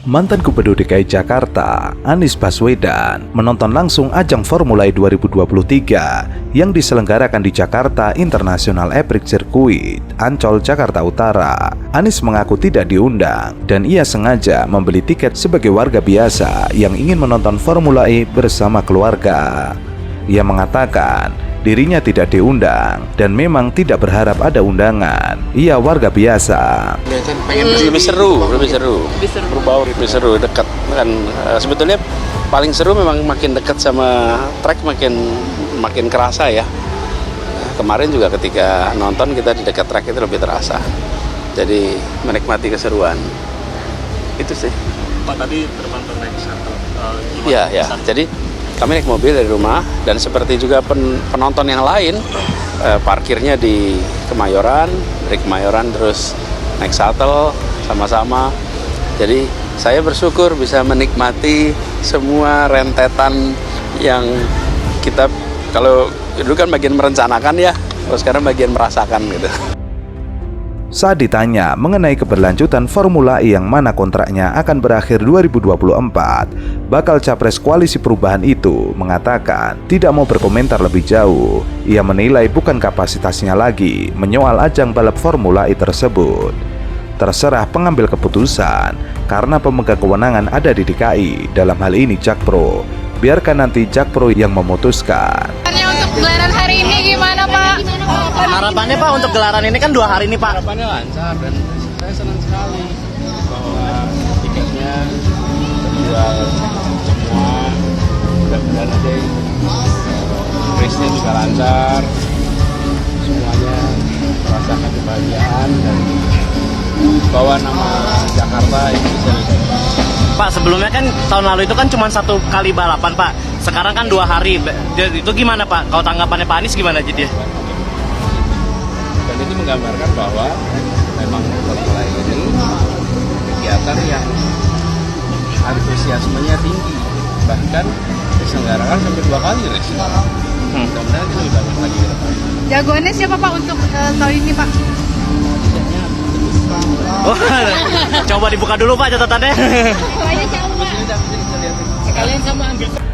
Mantan Gubernur DKI Jakarta, Anies Baswedan, menonton langsung ajang Formula E 2023 yang diselenggarakan di Jakarta International Epic Circuit, Ancol, Jakarta Utara. Anies mengaku tidak diundang dan ia sengaja membeli tiket sebagai warga biasa yang ingin menonton Formula E bersama keluarga. Ia mengatakan dirinya tidak diundang dan memang tidak berharap ada undangan. Ia warga biasa. Lebih seru, berbau, lebih seru, dekat kan. Sebetulnya paling seru memang makin dekat sama track makin kerasa ya. Kemarin juga ketika nonton kita di dekat track itu lebih terasa. Jadi menikmati keseruan. Itu sih. Pak tadi terbang naik shuttle. Iya ya. Jadi kami naik mobil dari rumah dan seperti juga penonton yang lain parkirnya di Kemayoran, dari Kemayoran terus naik shuttle sama-sama. Jadi saya bersyukur bisa menikmati semua rentetan yang kita, kalau dulu kan bagian merencanakan ya, kalau sekarang bagian merasakan gitu. Saat ditanya mengenai keberlanjutan Formula E yang mana kontraknya akan berakhir 2024, bakal capres koalisi perubahan itu mengatakan tidak mau berkomentar lebih jauh. Ia menilai bukan kapasitasnya lagi menyoal ajang balap Formula E tersebut. Terserah pengambil keputusan, karena pemegang kewenangan ada di DKI, dalam hal ini Jakpro. Biarkan nanti Jakpro yang memutuskan. Untuk gelaran hari ini gimana Pak? Harapannya Pak untuk gelaran ini kan 2 hari nih Pak. Harapannya lancar dan saya senang sekali bahwa tiketnya terjual semua, mudah-mudahan aja race-nya juga lancar, semuanya merasakan kebahagiaan dan bawa nama Jakarta Indonesia. Pak sebelumnya kan tahun lalu itu kan cuma 1 kali balapan Pak. Sekarang kan 2 hari. Itu gimana Pak? Kalau tanggapannya Pak Anies gimana jadi? Dan itu menggambarkan bahwa memang Formula E ini kegiatan yang antusiasmenya tinggi, bahkan diselenggarakan sampai 2 kali race. Mudah-mudahan itu lebih banyak lagi ke depan. Jagoannya siapa Pak untuk tahun ini Pak? Oh, coba dibuka dulu Pak catatannya.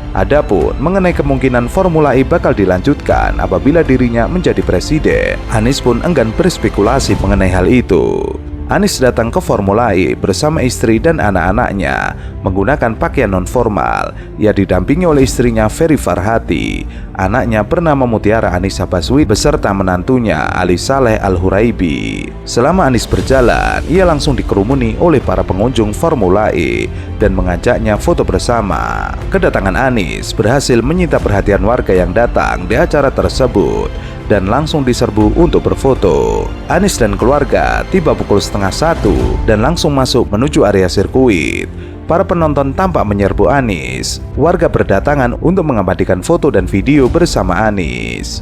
Adapun mengenai kemungkinan Formula E bakal dilanjutkan apabila dirinya menjadi presiden, Anies pun enggan berspekulasi mengenai hal itu. Anies datang ke Formula E bersama istri dan anak-anaknya menggunakan pakaian non-formal. Ia didampingi oleh istrinya Ferry Farhati, anaknya bernama Mutiara Anissa Baswedan beserta menantunya Ali Saleh Al-Huraibi. Selama Anies berjalan, ia langsung dikerumuni oleh para pengunjung Formula E dan mengajaknya foto bersama. Kedatangan Anies berhasil menyita perhatian warga yang datang di acara tersebut dan langsung diserbu untuk berfoto. Anies dan keluarga tiba pukul 12:30 dan langsung masuk menuju area sirkuit. Para penonton tampak menyerbu Anies. Warga berdatangan untuk mengabadikan foto dan video bersama Anies.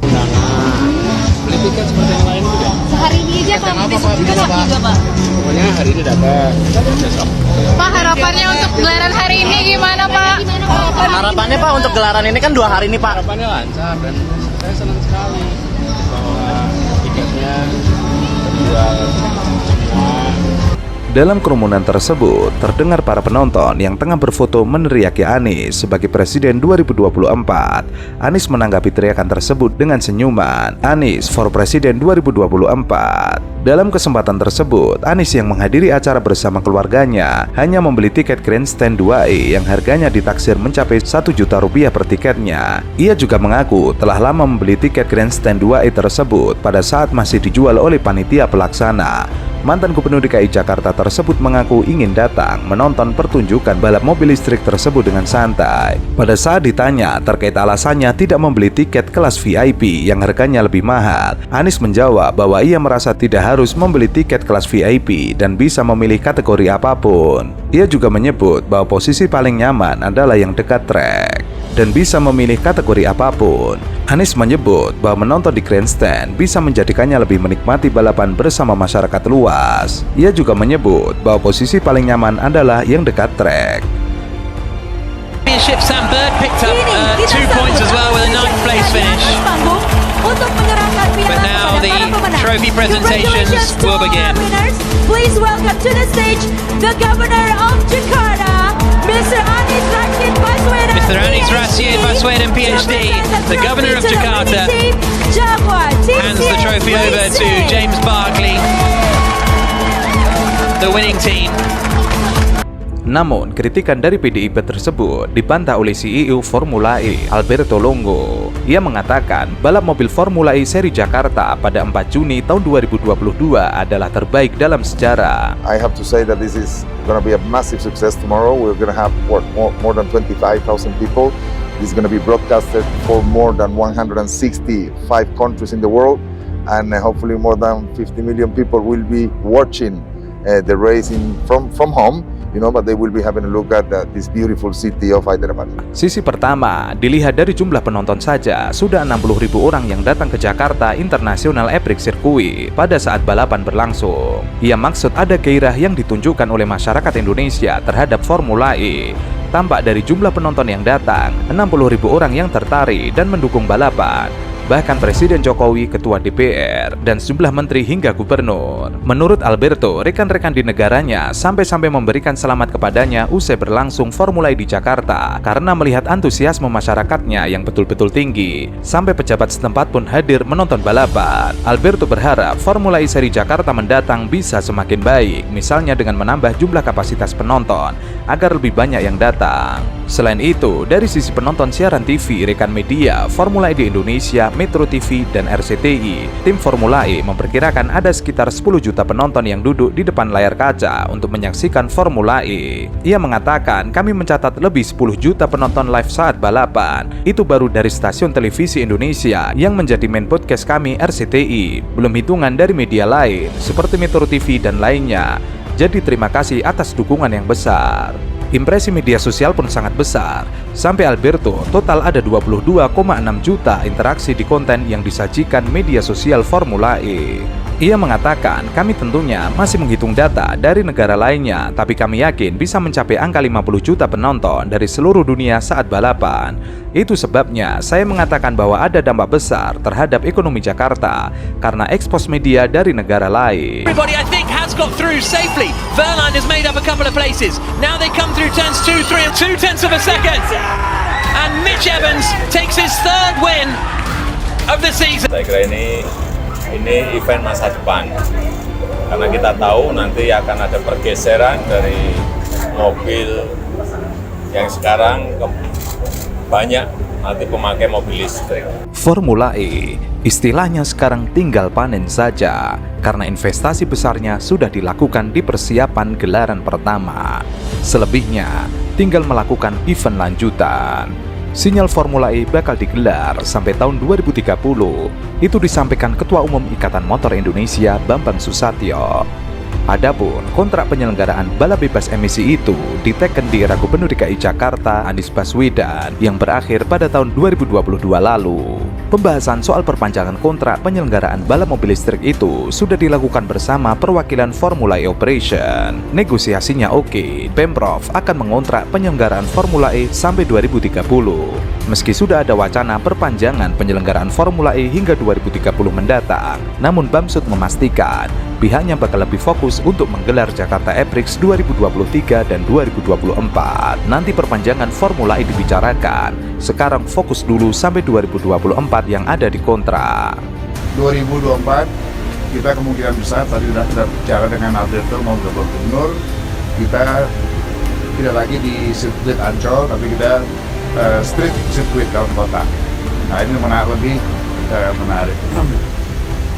Beli tiket seperti yang lain juga. Sehari ini aja Pak, besok juga Pak. Pokoknya hari ini dapat, besok. Pak harapannya untuk gelaran hari ini gimana Pak? Harapannya Pak untuk gelaran ini kan 2 hari nih Pak. Harapannya lancar dan saya senang sekali bahwa tiketnya terjual semua. Dalam kerumunan tersebut, terdengar para penonton yang tengah berfoto meneriaki Anies sebagai Presiden 2024. Anies menanggapi teriakan tersebut dengan senyuman. Anies for Presiden 2024. Dalam kesempatan tersebut, Anies yang menghadiri acara bersama keluarganya hanya membeli tiket Grandstand 2E yang harganya ditaksir mencapai Rp1.000.000 per tiketnya. Ia juga mengaku telah lama membeli tiket Grandstand 2E tersebut pada saat masih dijual oleh panitia pelaksana. Mantan Gubernur DKI Jakarta tersebut mengaku ingin datang menonton pertunjukan balap mobil listrik tersebut dengan santai. Pada saat ditanya terkait alasannya tidak membeli tiket kelas VIP yang harganya lebih mahal, Anies menjawab bahwa ia merasa tidak harus membeli tiket kelas VIP dan bisa memilih kategori apapun. Ia juga menyebut bahwa posisi paling nyaman adalah yang dekat trek dan bisa memilih kategori apapun. Anies menyebut bahwa menonton di grandstand bisa menjadikannya lebih menikmati balapan bersama masyarakat luas. Ia juga menyebut bahwa posisi paling nyaman adalah yang dekat trek. Sam Bird picked up 2 points as well with a 9th place finish. But now the trophy presentations will begin. Please welcome to the stage the Governor of Jakarta. Anies Rasia Baswedan, PhD, the governor of Jakarta, hands the trophy over to James Barkley, the winning team. Namun, kritikan dari PDIP tersebut dibantah oleh CEO Formula E, Alberto Longo. Ia mengatakan balap mobil Formula E seri Jakarta pada 4 Juni tahun 2022 adalah terbaik dalam sejarah. I have to say that this is going to be a massive success tomorrow. We're going to have more than 25,000 people. This is going to be broadcasted for more than 165 countries in the world, and hopefully more than 50 million people will be watching the race from home. But they will be having a look at this beautiful city of Hyderabad. Sisi pertama, dilihat dari jumlah penonton saja, sudah 60.000 orang yang datang ke Jakarta International Epic Circuit pada saat balapan berlangsung. Ia maksud ada gairah yang ditunjukkan oleh masyarakat Indonesia terhadap Formula E. Tampak dari jumlah penonton yang datang, 60.000 orang yang tertarik dan mendukung balapan. Bahkan Presiden Jokowi, Ketua DPR, dan sejumlah menteri hingga gubernur. Menurut Alberto, rekan-rekan di negaranya sampai-sampai memberikan selamat kepadanya usai berlangsung Formula E di Jakarta karena melihat antusiasme masyarakatnya yang betul-betul tinggi. Sampai pejabat setempat pun hadir menonton balapan. Alberto berharap Formula E seri Jakarta mendatang bisa semakin baik, misalnya dengan menambah jumlah kapasitas penonton agar lebih banyak yang datang. Selain itu, dari sisi penonton siaran TV, rekan media Formula E di Indonesia, Metro TV, dan RCTI, tim Formula E memperkirakan ada sekitar 10 juta penonton yang duduk di depan layar kaca untuk menyaksikan Formula E. Ia mengatakan, kami mencatat lebih 10 juta penonton live saat balapan. Itu baru dari stasiun televisi Indonesia yang menjadi main podcast kami RCTI, belum hitungan dari media lain seperti Metro TV dan lainnya. Jadi terima kasih atas dukungan yang besar. Impresi media sosial pun sangat besar. Sampai Alberto, total ada 22,6 juta interaksi di konten yang disajikan media sosial Formula E. Ia mengatakan, kami tentunya masih menghitung data dari negara lainnya, tapi kami yakin bisa mencapai angka 50 juta penonton dari seluruh dunia saat balapan. Itu sebabnya saya mengatakan bahwa ada dampak besar terhadap ekonomi Jakarta karena ekspos media dari negara lain. Everybody, I think, has got through safely. Verline has made up a couple of places. Now they come through turns 2, 3 and 2/10 of a second. And Mitch Evans takes his third win of the season. Saya kira ini event masa depan. Karena kita tahu nanti akan ada pergeseran dari mobil yang sekarang banyak nanti pemakai mobil listrik. Formula E istilahnya sekarang tinggal panen saja karena investasi besarnya sudah dilakukan di persiapan gelaran pertama. Selebihnya tinggal melakukan event lanjutan. Sinyal Formula E bakal digelar sampai tahun 2030. Itu disampaikan Ketua Umum Ikatan Motor Indonesia Bambang Susatyo. Adapun kontrak penyelenggaraan balap bebas emisi itu diteken di era Gubernur DKI Jakarta Anies Baswedan yang berakhir pada tahun 2022 lalu. Pembahasan soal perpanjangan kontrak penyelenggaraan balap mobil listrik itu sudah dilakukan bersama perwakilan Formula E Operation. Negosiasinya oke, Pemprov akan mengontrak penyelenggaraan Formula E sampai 2030. Meski sudah ada wacana perpanjangan penyelenggaraan Formula E hingga 2030 mendatang, namun Bamsud memastikan pihaknya bakal lebih fokus untuk menggelar Jakarta E-Prix 2023 dan 2024. Nanti perpanjangan Formula E dibicarakan. Sekarang fokus dulu sampai 2024 yang ada di kontrak. 2024 kita kemungkinan besar, tadi sudah bicara dengan Alberto mau gubernur, kita tidak lagi di sirkuit Ancol, tapi kita street sirkuit dalam kota. Nah ini lebih menarik.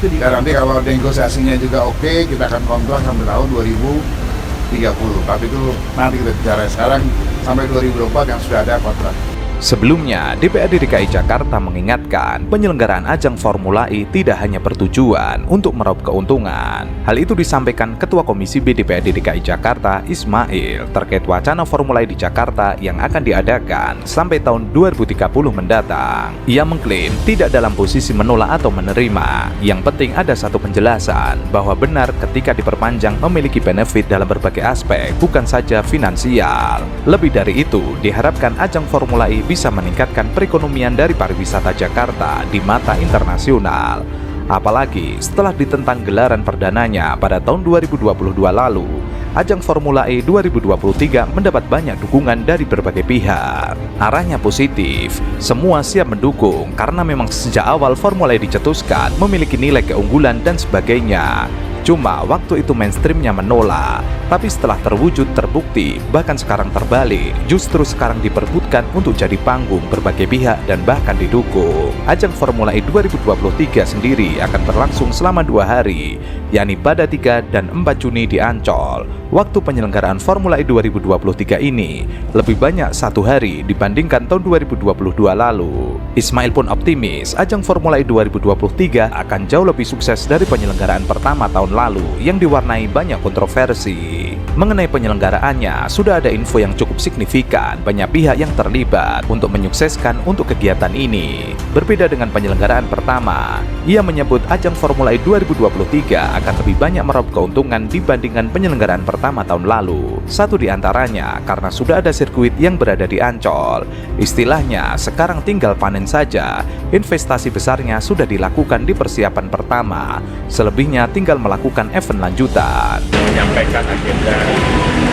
Dan nanti kalau negosiasinya juga oke, kita akan kontrak sampai tahun 2030. Tapi itu nanti kita bicara sekarang sampai 2024 yang sudah ada kontrak. Sebelumnya, DPRD DKI Jakarta mengingatkan penyelenggaraan ajang Formula E tidak hanya bertujuan untuk meraup keuntungan. Hal itu disampaikan Ketua Komisi B DPRD DKI Jakarta Ismail terkait wacana Formula E di Jakarta yang akan diadakan sampai tahun 2030 mendatang. Ia mengklaim tidak dalam posisi menolak atau menerima. Yang penting ada satu penjelasan bahwa benar ketika diperpanjang memiliki benefit dalam berbagai aspek, bukan saja finansial. Lebih dari itu, diharapkan ajang Formula E bisa meningkatkan perekonomian dari pariwisata Jakarta di mata internasional. Apalagi setelah ditentang gelaran perdananya pada tahun 2022 lalu, ajang Formula E 2023 mendapat banyak dukungan dari berbagai pihak. Arahnya positif, semua siap mendukung karena memang sejak awal Formula E dicetuskan memiliki nilai keunggulan dan sebagainya. Cuma waktu itu mainstreamnya menolak, tapi setelah terwujud terbukti, bahkan sekarang terbalik, justru sekarang diperbutkan untuk jadi panggung berbagai pihak dan bahkan didukung. Ajang Formula E 2023 sendiri akan berlangsung selama 2 hari, yakni pada 3 dan 4 Juni di Ancol. Waktu penyelenggaraan Formula E 2023 ini lebih banyak 1 hari dibandingkan tahun 2022 lalu. Ismail pun optimis ajang Formula E 2023 akan jauh lebih sukses dari penyelenggaraan pertama tahun lalu yang diwarnai banyak kontroversi. Mengenai penyelenggaraannya, sudah ada info yang cukup signifikan banyak pihak yang terlibat untuk menyukseskan untuk kegiatan ini. Berbeda dengan penyelenggaraan pertama, ia menyebut ajang Formula E 2023 akan lebih banyak meraup keuntungan dibandingkan penyelenggaraan pertama tahun lalu. Satu di antaranya karena sudah ada sirkuit yang berada di Ancol. Istilahnya, sekarang tinggal panen saja. Investasi besarnya sudah dilakukan di persiapan pertama. Selebihnya tinggal melakukan event lanjutan. Menyampaikan agenda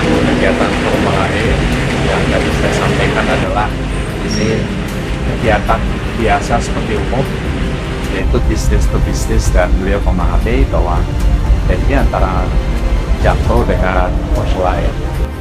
kegiatan Formula E yang tadi saya sampaikan adalah ini kegiatan biasa seperti umum, yaitu bisnis to bisnis, dan beliau memahami bahwa ini antara Jakpro dengan Formula E.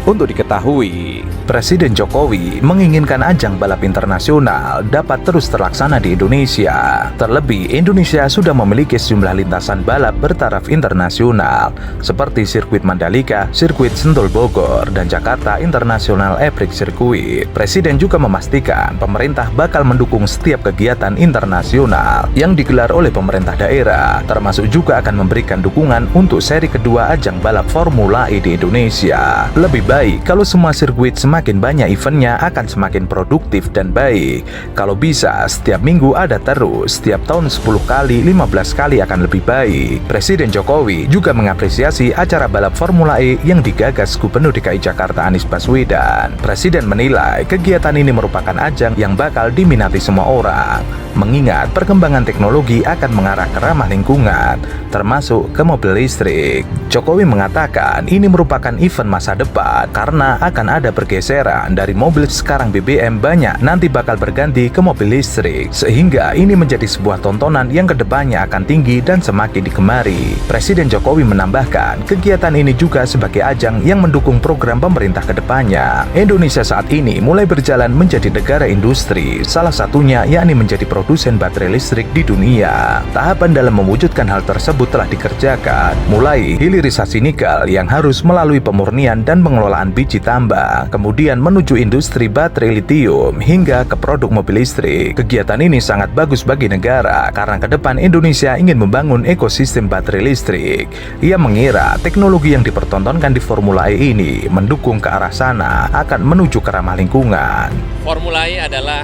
Untuk diketahui, Presiden Jokowi menginginkan ajang balap internasional dapat terus terlaksana di Indonesia. Terlebih, Indonesia sudah memiliki sejumlah lintasan balap bertaraf internasional seperti sirkuit Mandalika, sirkuit Sentul Bogor, dan Jakarta International Epic Circuit. Presiden juga memastikan pemerintah bakal mendukung setiap kegiatan internasional yang digelar oleh pemerintah daerah, termasuk juga akan memberikan dukungan untuk seri kedua ajang balap Formula E di Indonesia. Lebih baik kalau semua sirkuit semakin banyak eventnya akan semakin produktif dan baik. Kalau bisa setiap minggu ada terus, setiap tahun 10 kali, 15 kali akan lebih baik. Presiden Jokowi juga mengapresiasi acara balap Formula E yang digagas Gubernur DKI Jakarta Anies Baswedan. Presiden menilai kegiatan ini merupakan ajang yang bakal diminati semua orang, mengingat perkembangan teknologi akan mengarah ke ramah lingkungan, termasuk ke mobil listrik. Jokowi mengatakan ini merupakan event masa depan karena akan ada pergeseran dari mobil sekarang BBM banyak nanti bakal berganti ke mobil listrik, sehingga ini menjadi sebuah tontonan yang kedepannya akan tinggi dan semakin digemari. Presiden Jokowi menambahkan kegiatan ini juga sebagai ajang yang mendukung program pemerintah kedepannya. Indonesia saat ini mulai berjalan menjadi negara industri, salah satunya yakni menjadi produsen baterai listrik di dunia. Tahapan dalam mewujudkan hal tersebut telah dikerjakan, mulai hilirisasi nikel yang harus melalui pemurnian dan pengelolaan biji tambang, kemudian menuju industri baterai litium hingga ke produk mobil listrik. Kegiatan ini sangat bagus bagi negara karena ke depan Indonesia ingin membangun ekosistem baterai listrik. Ia mengira teknologi yang dipertontonkan di Formula E ini mendukung ke arah sana akan menuju ke ramah lingkungan. Formula E adalah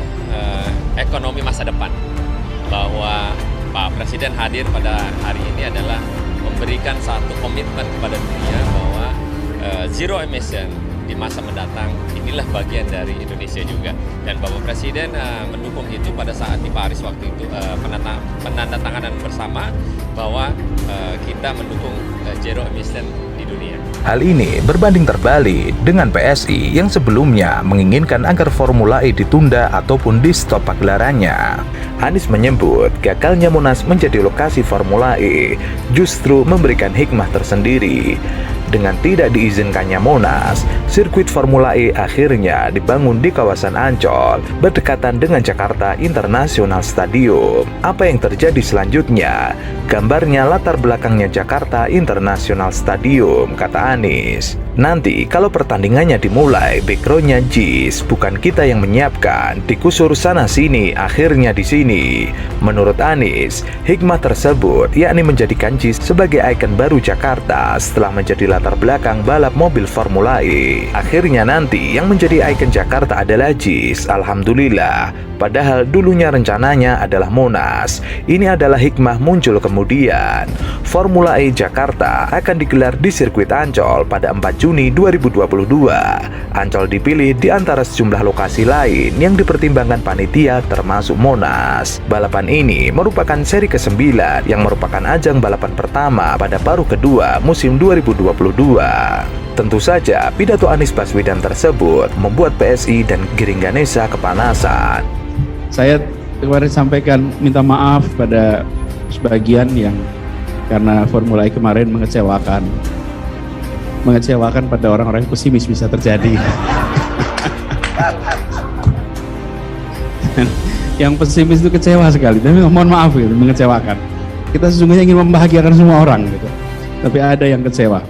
ekonomi masa depan, bahwa Pak Presiden hadir pada hari ini adalah memberikan satu komitmen kepada dunia bahwa zero emission di masa mendatang inilah bagian dari Indonesia juga, dan Bapak Presiden mendukung itu pada saat di Paris waktu itu penandatanganan bersama bahwa kita mendukung zero emission di dunia. Hal ini berbanding terbalik dengan PSI yang sebelumnya menginginkan agar Formula E ditunda ataupun di stop pagelarannya. Anies menyebut gagalnya Monas menjadi lokasi Formula E justru memberikan hikmah tersendiri. Dengan tidak diizinkannya Monas, sirkuit Formula E akhirnya dibangun di kawasan Ancol, berdekatan dengan Jakarta International Stadium. Apa yang terjadi selanjutnya? Gambarnya latar belakangnya Jakarta International Stadium, kata Anies. Nanti kalau pertandingannya dimulai, backgroundnya JIS, bukan kita yang menyiapkan, dikusur sana sini, akhirnya di sini. Menurut Anies, hikmah tersebut yakni menjadikan JIS sebagai ikon baru Jakarta setelah menjadi latar belakang balap mobil Formula E. Akhirnya nanti yang menjadi ikon Jakarta adalah JIS, alhamdulillah. Padahal dulunya rencananya adalah Monas. Ini adalah hikmah muncul kemudian. Formula E Jakarta akan digelar di sirkuit Ancol pada 4 Juni 2022. Ancol dipilih di antara sejumlah lokasi lain yang dipertimbangkan panitia termasuk Monas. Balapan ini merupakan seri ke-9 yang merupakan ajang balapan pertama pada paruh kedua musim 2022. Tentu saja pidato Anies Baswedan tersebut membuat PSI dan Giring Ganesa kepanasan. Saya kemarin sampaikan minta maaf pada sebagian yang karena Formula E kemarin mengecewakan pada orang-orang yang pesimis bisa terjadi. Yang pesimis itu kecewa sekali, tapi mohon maaf gitu, mengecewakan. Kita sesungguhnya ingin membahagiakan semua orang gitu, tapi ada yang kecewa.